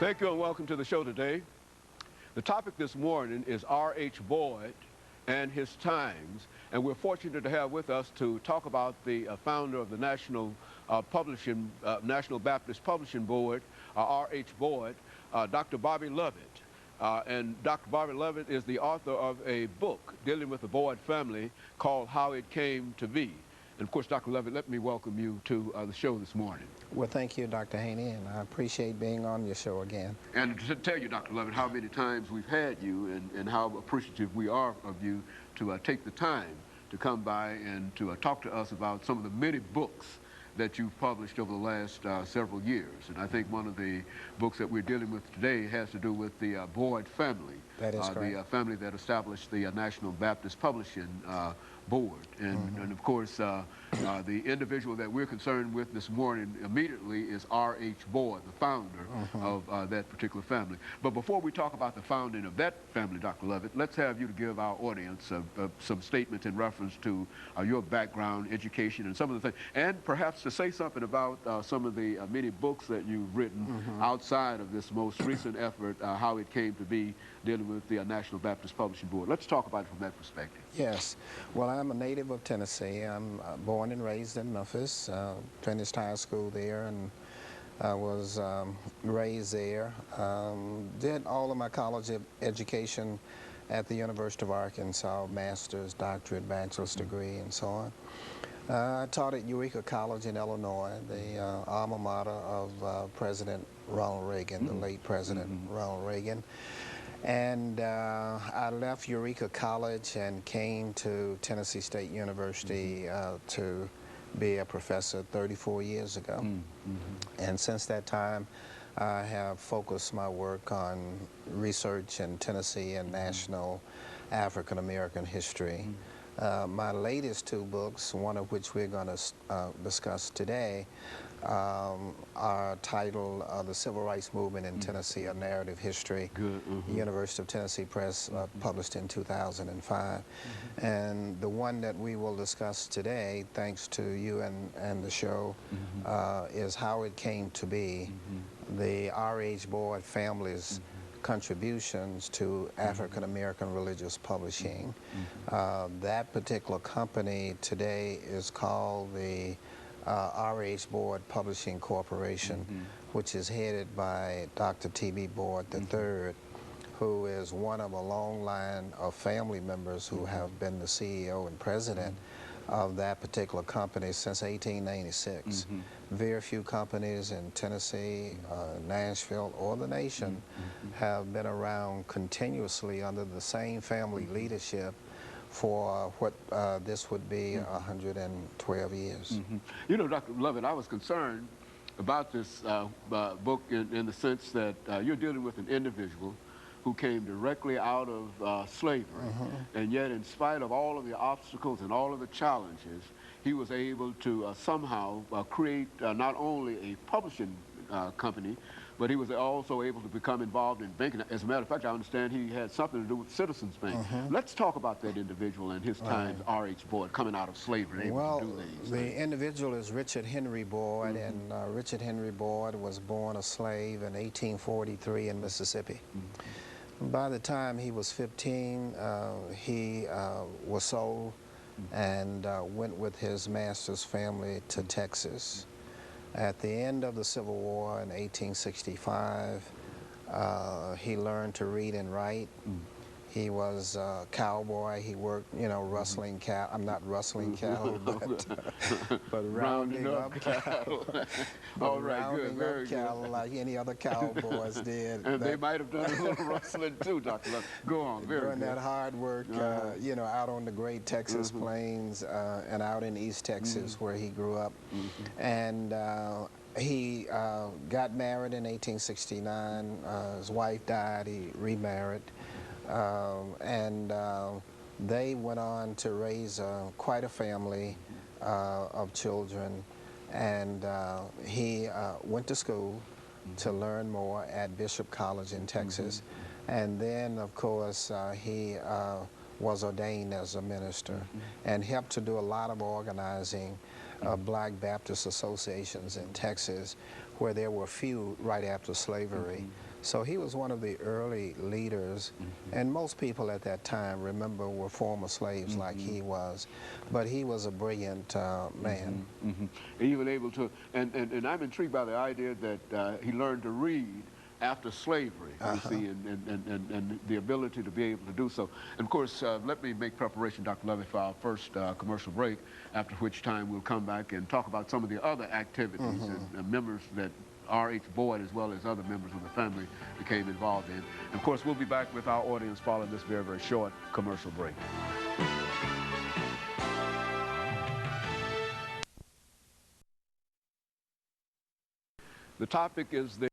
Thank you and welcome to the show today. The topic this morning is R.H. Boyd and his times, and we're fortunate to have with us to talk about the founder of the National Baptist Publishing Board, R.H. Boyd, Dr. Bobby Lovett. And Dr. Bobby Lovett is the author of a book dealing with the Boyd family called How It Came to Be. And of course, Dr. Lovett, let me welcome you to the show this morning. Well, thank you, Dr. Haney, and I appreciate being on your show again. And to tell you, Dr. Lovett, how many times we've had you and how appreciative we are of you to take the time to come by and to talk to us about some of the many books that you've published over the last several years. And I think one of the books that we're dealing with today has to do with the Boyd family. That is correct. The family that established the National Baptist Publishing Board. And of course, the individual that we're concerned with this morning immediately is R.H. Boyd, the founder of that particular family. But before we talk about the founding of that family, Dr. Lovett, let's have you to give our audience some statements in reference to your background, education, and some of the things, and perhaps to say something about some of the many books that you've written outside of this most recent effort, How It Came to Be, dealing with the National Baptist Publishing Board. Let's talk about it from that perspective. Yes. Well, I'm a native of Tennessee. I'm born and raised in Memphis, finished high school there, and I was raised there. Did all of my college education at the University of Arkansas, master's, doctorate, bachelor's degree, and so on. I taught at Eureka College in Illinois, the alma mater of President Ronald Reagan, the late President Ronald Reagan. And I left Eureka College and came to Tennessee State University to be a professor 34 years ago. And since that time, I have focused my work on research in Tennessee and national African American history. My latest two books, one of which we're going to discuss today, are titled The Civil Rights Movement in Tennessee, A Narrative History. Good. University of Tennessee Press, published in 2005. And the one that we will discuss today, thanks to you and the show, is How It Came to Be, the R.H. Boyd family's contributions to African American religious publishing. That particular company today is called the R.H. Boyd Publishing Corporation, which is headed by Dr. T.B. Boyd III, who is one of a long line of family members who have been the CEO and president of that particular company since 1896. Very few companies in Tennessee, Nashville, or the nation have been around continuously under the same family leadership for what this would be 112 years. You know, Dr. Lovett, I was concerned about this book in the sense that you're dealing with an individual who came directly out of slavery, and yet in spite of all of the obstacles and all of the challenges, he was able to somehow create not only a publishing company, but he was also able to become involved in banking. As a matter of fact, I understand he had something to do with Citizens Bank. Let's talk about that individual and his times, R.H. Boyd, coming out of slavery, able to do these things. The individual is Richard Henry Boyd, and Richard Henry Boyd was born a slave in 1843 in Mississippi. By the time he was 15, he was sold and went with his master's family to Texas. At the end of the Civil War in 1865, he learned to read and write. He was a cowboy. He worked, you know, rustling cattle. I'm not rustling cattle, but rounding up cattle. All right, good, very good. Cattle like any other cowboys did. And they might have done a little rustling too, Dr. Lovett. Go on, very Doing good. that hard work, you know, out on the great Texas plains and out in East Texas where he grew up. And he got married in 1869. His wife died. He remarried. And they went on to raise quite a family of children, and he went to school to learn more at Bishop College in Texas, and then of course he was ordained as a minister and helped to do a lot of organizing of Black Baptist associations in Texas, where there were few right after slavery. So he was one of the early leaders, and most people at that time, remember, were former slaves like he was. But he was a brilliant man. He was able to, and I'm intrigued by the idea that he learned to read after slavery, you see, and the ability to be able to do so. And of course, let me make preparation, Dr. Lovett, for our first commercial break, after which time we'll come back and talk about some of the other activities and members that R.H. Boyd, as well as other members of the family, became involved in. And of course, we'll be back with our audience following this very, very short commercial break. The topic is the